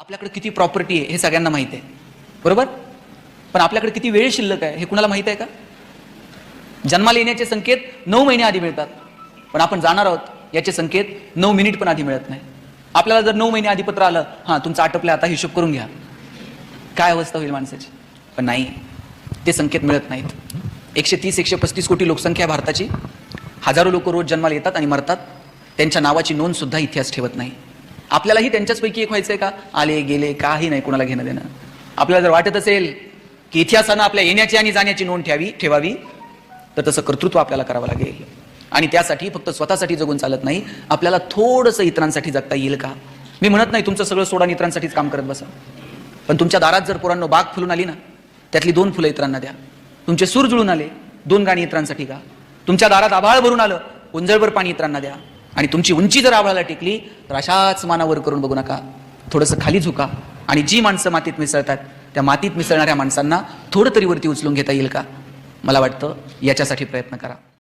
आपल्याकडे किती प्रॉपर्टी आहे हे सगळ्यांना माहित आहे, बरोबर? पण आपल्याकडे किती वेळ शिल्लक आहे हे कुणाला माहित आहे का? जन्माला येण्याचे संकेत 9 महिने आधी मिळतात, पण आपण जाणार आहोत याचे संकेत 9 मिनिट पण आधी मिळत नाही. आपल्याला जर 9 महिने आधी पत्र आलं, हां तुमचं आटपलं, आता हिशोब करून घ्या, काय अवस्था होईल माणसाची? पण नाही, ते संकेत मिळत नाहीत. 130-135 कोटी लोकसंख्या भारताची. हजारो लोक रोज जन्माला येतात आणि मरतात, त्यांच्या नावाची नोंद सुद्धा इतिहास ठेवत नाही. आपल्यालाही त्यांच्याचपैकी एक व्हायचंय का? आले गेले काही नाही, कोणाला घेणं देणं. आपल्याला जर वाटत असेल की इतिहासानं आपल्या येण्याची आणि जाण्याची नोंद ठेवावी, तर तसं कर्तृत्व आपल्याला करावं लागेल. आणि त्यासाठी फक्त स्वतःसाठी जगून चालत नाही, आपल्याला थोडंसं इतरांसाठी जगता येईल का? मी म्हणत नाही तुमचं सगळं सोडा इतरांसाठीच काम करत बसा, पण तुमच्या दारात जर पोरांनो बाग फुलून आली ना, त्यातली 2 फुलं इतरांना द्या. तुमचे सूर जुळून आले, 2 गाणी इतरांसाठी गा. तुमच्या दारात आभाळ भरून आलं, उंजळभर पाणी इतरांना द्या. आणि तुमची उंची जर आभाळाला टेकली तर अशाच मानावर करून बघू नका, थोडंसं खाली झुका. आणि जी माणसं मातीत मिसळतात, त्या मातीत मिसळणाऱ्या माणसांना थोडं तरी वरती उचलून घेता येईल का? मला वाटतं याच्यासाठी प्रयत्न करा.